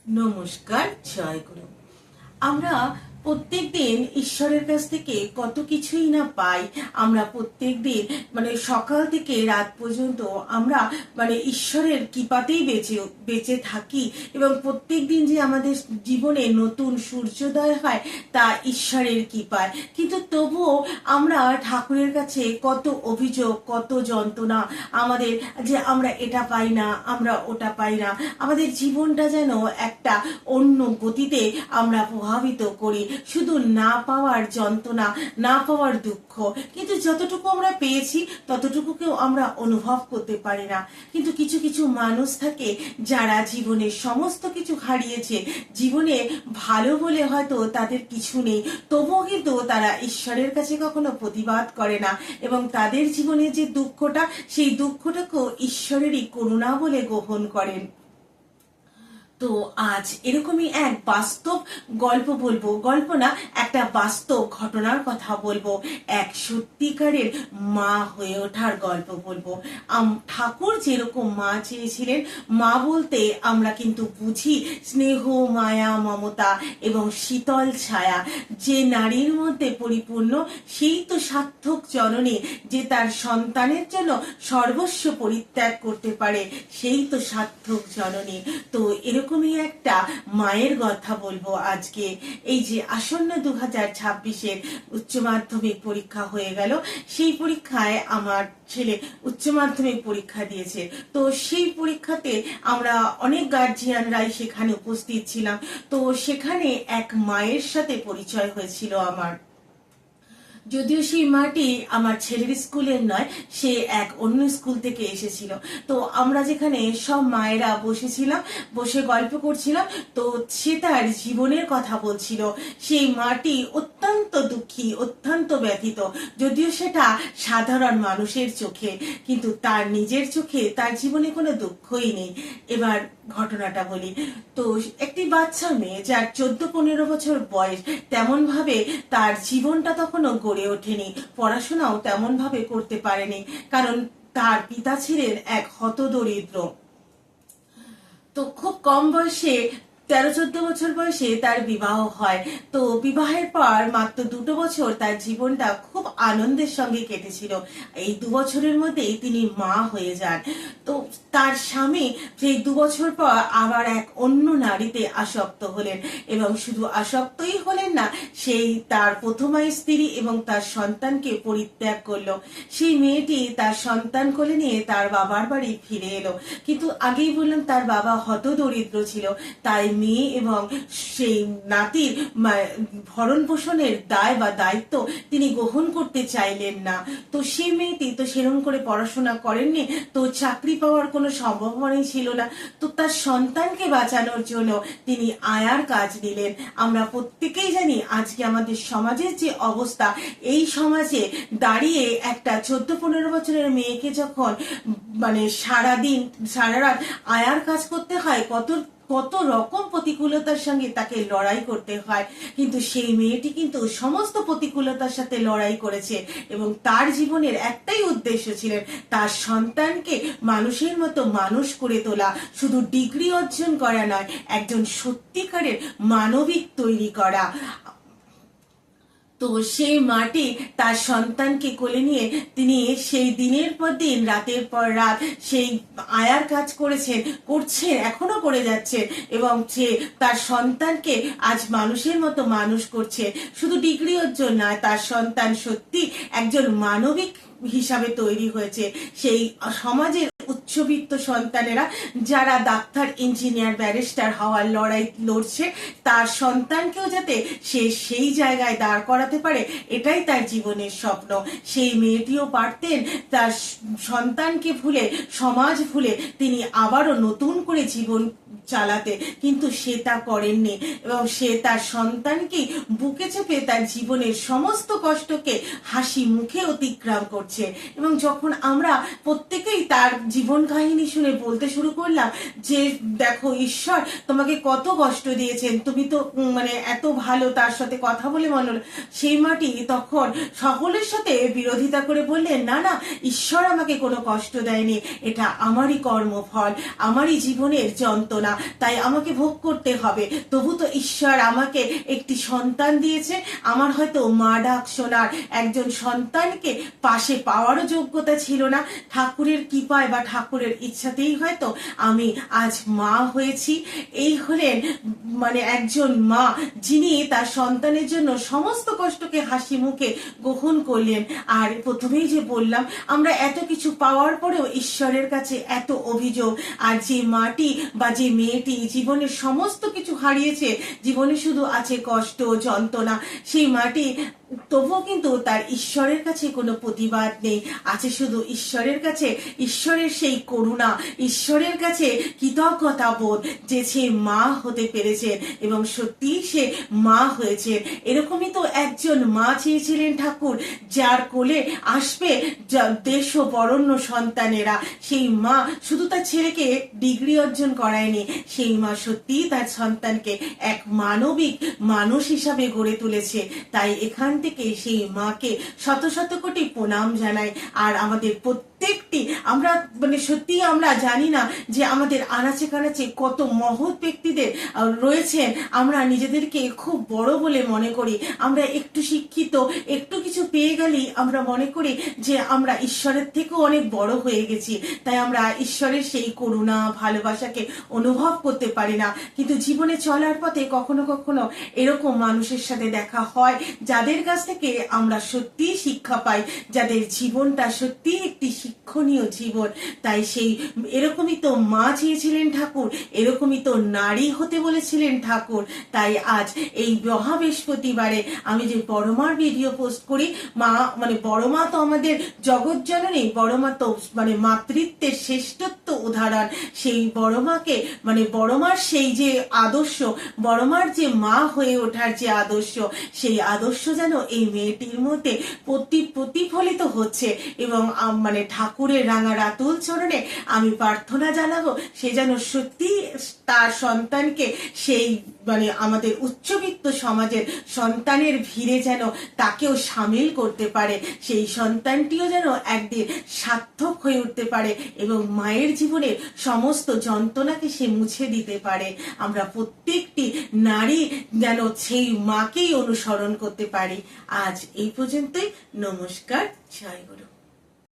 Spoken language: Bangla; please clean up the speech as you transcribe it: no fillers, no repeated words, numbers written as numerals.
নমস্কার, জয় গুরু। আমরা প্রত্যেক দিন ঈশ্বরের কাছ থেকে কত কিছুই না পাই। আমরা প্রত্যেক দিন সকাল থেকে রাত পর্যন্ত আমরা ঈশ্বরের কৃপাতেই বেঁচে বেঁচে থাকি এবং প্রত্যেক দিন যে আমাদের জীবনে নতুন সূর্যোদয় হয় তা ঈশ্বরের কৃপায়। কিন্তু তবুও আমরা ঠাকুরের কাছে কত অভিযোগ, কত যন্ত্রণা আমাদের, যে আমরা এটা পাই না, আমরা ওটা পাই না। আমাদের জীবনটা যেন একটা অন্য গতিতে আমরা প্রভাবিত করি, শুধু না পাওয়ার যন্ত্রণা, না পাওয়ার দুঃখ। কিন্তু যতটুকু আমরা পেয়েছি ততটুকুকেও আমরা অনুভব করতে পারি না। কিন্তু কিছু কিছু মানুষ থাকে যারা জীবনে সমস্ত কিছু হারিয়েছে, জীবনে ভালো বলে হয়তো তাদের কিছু নেই, তবুও কিন্তু তারা ঈশ্বরের কাছে কখনো প্রতিবাদ করে না এবং তাদের জীবনে যে দুঃখটা, সেই দুঃখটাকেও ঈশ্বরেরই করুণা বলে গ্রহণ করেন। তো আজ এরকমই এক বাস্তব গল্প বলবো, গল্প না, একটা বাস্তব ঘটনার কথা বলবো। এক সত্যিকারের মা হয়ে ওঠার গল্প বলবো। ঠাকুর যেরকম মা চেয়েছিলেন, মা বলতে আমরা কিন্তু বুঝি স্নেহ, মায়া, মমতা এবং শীতল ছায়া। যে নারীর মধ্যে পরিপূর্ণ, সেই তো সার্থক জননী। যে তার সন্তানের জন্য সর্বস্ব পরিত্যাগ করতে পারে, সেই তো সার্থক জননী। তো এরকমই একটা মায়ের কথা বলবো আজকে। এই যে আসন্ন 2026-এর উচ্চ মাধ্যমিক পরীক্ষা হয়ে গেল, সেই পরীক্ষায় আমার ছেলে উচ্চ মাধ্যমিক পরীক্ষা দিয়েছে। তো সেই পরীক্ষাতে আমরা অনেক গার্জিয়ানরাই সেখানে উপস্থিত ছিলাম। তো সেখানে এক মায়ের সাথে পরিচয় হয়েছিল আমার। যদিও সেই মাটি আমার ছেলের স্কুলের নয়, সে এক অন্য স্কুল থেকে এসেছিল। তো আমরা যেখানে সব মায়েরা বসেছিলাম, বসে গল্প করছিলাম, তো সে তার জীবনের কথা বলছিল। সেই মাটি অত্যন্ত দুঃখী, অত্যন্ত ব্যথিত, যদিও সেটা সাধারণ মানুষের চোখে, কিন্তু তার নিজের চোখে তার জীবনে কোনো দুঃখই নেই। এবার ঘটনাটা বলি। তো একটি বাচ্চা মেয়ে, যার 14-15 বছর বয়স, তেমন ভাবে তার জীবনটা তখনও গড়ে ওঠেনি, পড়াশোনাও তেমন ভাবে করতে পারেনি, কারণ তার পিতা ছিলেন এক হতদরিদ্র। তো খুব কম বয়সে, 13-14 বছর বয়সে তার বিবাহ হয়। তো বিবাহের পর মাত্র 2 বছর তার জীবনটা খুব আনন্দের সঙ্গে কেটেছিল। এই 2 বছরের মধ্যেই তিনি মা হয়ে যান। তো তার স্বামী সেই 2 বছর পর আবার এক অন্য নারীতে আসক্ত হলেন, এবং শুধু আসক্তই হলেন না, সেই তার প্রথমা স্ত্রী এবং তার সন্তানকে পরিত্যাগ করলো। সেই মেয়েটি তার সন্তান কোলে নিয়ে তার বাবার বাড়ি ফিরে এলো। কিন্তু আগেই বললাম, তার বাবা হতদরিদ্র ছিল, তাই মেয়ে এবং সেই নাতির ভরণ পোষণের দায় বা দায়িত্ব তিনি গ্রহণ করতে চাইলেন না। তো সেই মেয়েটি তো সেরকম করে পড়াশোনা করেননি, তো চাকরি পাওয়ার কোনো সম্ভাবনাই ছিল না। তো তার সন্তানকে বাঁচানোর জন্য তিনি আয়ার কাজ নিলেন। আমরা প্রত্যেকেই জানি আজকে আমাদের সমাজের যে অবস্থা, এই সমাজে দাঁড়িয়ে একটা 14-15 বছরের মেয়েকে যখন সারাদিন সারা রাত আয়ার কাজ করতে হয়, কত কত রকম প্রতিকূলতার সঙ্গে তাকে লড়াই করতে হয়। কিন্তু সেই মেয়েটি কিন্তু সমস্ত প্রতিকূলতার সাথে লড়াই করেছে এবং তার জীবনের একটাই উদ্দেশ্য ছিলেন তার সন্তানকে মানুষের মতো মানুষ করে তোলা, শুধু ডিগ্রি অর্জন করা নয়, একজন সত্যিকারের মানবিক তৈরি করা। তো সেই মাটি তার সন্তানকে কোলে নিয়ে তিনি সেই দিনের পর দিন, রাতের পর রাত সেই আয়ার কাজ করছেন, এখনো করে যাচ্ছে, এবং সে তার সন্তানকে আজ মানুষের মতো মানুষ করছে। শুধু ডিগ্রি অর্জন নয়, তার সন্তান সত্যি একজন মানবিক হিসাবে তৈরি হয়েছে। সেই সমাজের উচ্চবিত্ত সন্তানেরা যারা ডাক্তার, ইঞ্জিনিয়ার, ব্যারিস্টার হওয়ার লড়াই লড়ছে, তার সন্তানকেও যাতে সে সেই জায়গায় দাঁড় করাতে পারে, এটাই তার জীবনের স্বপ্ন। সেই মেয়েটিও পারতেন তার সন্তানকে ভুলে, সমাজ ভুলে তিনি আবারও নতুন করে জীবন চালাতে, কিন্তু সে তা করেননি এবং সে তার সন্তানকে বুকে চেপে তার জীবনের সমস্ত কষ্টকে হাসি মুখে অতিক্রম করছে। এবং যখন আমরা প্রত্যেকেই তার জীবন কাহিনী শুনে বলতে শুরু করলাম যে দেখো ঈশ্বর তোমাকে কত কষ্ট দিয়েছেন, তুমি তো মানে এত ভালো, তার সাথে কথা বলে মনে হলো। সেই মাটি তখন সকলের সাথে বিরোধিতা করে বললেন, না না, ঈশ্বর আমাকে কোনো কষ্ট দেয়নি, এটা আমারই কর্মফল, আমারই জীবনের যন্ত্রণা, তাই আমাকে ভোগ করতে হবে। তবু তো ঈশ্বর আমাকে একটি সন্তান দিয়েছে, আমার হয়তো মা ডাক শোনার একজন সন্তানকে পাশে পাওয়ারও যোগ্যতা ছিল না। ঠাকুরের কৃপায় বা ঠাকুরের ইচ্ছাতেই হয়তো আমি আজ মা হয়েছি। এই হলেন মানে একজন মা, যিনি তার সন্তানের জন্য সমস্ত কষ্টকে হাসি মুখে গ্রহণ করলেন। আর প্রথমেই যে বললাম, আমরা এত কিছু পাওয়ার পরেও ঈশ্বরের কাছে এত অভিযোগ। আর যে মাটি বা যে মেয়েটি জীবনের সমস্ত কিছু হারিয়েছে, জীবনে শুধু আছে কষ্ট যন্ত্রণা, সেই মাটি তবুও কিন্তু তার ঈশ্বরের কাছে কোনো প্রতিবাদ নেই, আছে শুধু ঈশ্বরের কাছে ঈশ্বরের সেই করুণা, ঈশ্বরের কাছে কৃতজ্ঞতা বোধ যে সে মা হতে পেরেছে এবং সত্যি সে মা হয়েছে। এরকমই তো একজন মা চেয়েছিলেন ঠাকুর, যার কোলে আসবে দেশ ও বরেণ্য সন্তানেরা। সেই মা শুধু তার ছেলেকে ডিগ্রি অর্জন করায়নি, সেই মা সত্যিই তার সন্তানকে এক মানবিক মানুষ হিসাবে গড়ে তুলেছে। তাই এখান থেকে সেই মাকে শত শত কোটি প্রণাম জানাই। আর আমাদের প্রত্যেকটি আমরা মানে সত্যি আমরা জানি না যে আমাদের আনাচে কানাচে কত মহৎ ব্যক্তিদের রয়েছেন। আমরা নিজেদেরকে খুব বড় বলে মনে করি, আমরা একটু শিক্ষিত, একটু কিছু পেয়ে গেলেই আমরা মনে করি যে আমরা ঈশ্বরের থেকেও অনেক বড় হয়ে গেছি। তাই আমরা ঈশ্বরের সেই করুণা ভালোবাসাকে অনুভব করতে পারি না। কিন্তু জীবনে চলার পথে কখনো কখনো এরকম মানুষের সাথে দেখা হয়, যাদের কাছ থেকে আমরা সত্যি শিক্ষা পাই, যাদের জীবনটা সত্যি একটি শিক্ষণীয় জীবন। তাই সেই এরকমই তো মা চেয়েছিলেন ঠাকুর, এরকমই তো নারী হতে বলেছিলেন ঠাকুর। তাই আজ এই মহাবৃহস্পতিবারে আমি যে বড় মার ভিডিও পোস্ট করি, মা মানে বড় মা তো আমাদের জগৎ জননী, বড় মা তো মানে মাতৃত্বের শ্রেষ্ঠত্ব উদাহরণ। সেই বড় মাকে মানে বড় মার সেই যে আদর্শ, বড় মার যে মা হয়ে ওঠার যে আদর্শ, সেই আদর্শ যেন এই মেয়েটির মধ্যে প্রতিফলিত হচ্ছে। এবং মানে ঠাকুরের রাঙা রাতুল চরণে আমি প্রার্থনা জানাবো, সে যেন সত্যি তার সন্তানকে সেই মানে আমাদের উচ্চবিত্ত সমাজের সন্তানের ভিড়ে যেন তাকেও সামিল করতে পারে, সেই সন্তানটিও যেন একদিন সার্থক হয়ে উঠতে পারে এবং মায়ের জীবনের সমস্ত যন্ত্রণাকে সে মুছে দিতে পারে। আমরা প্রত্যেকটি নারী যেন সেই মাকেই অনুসরণ করতে পারি। আজ এই পর্যন্তই। নমস্কার, জয় গুরু।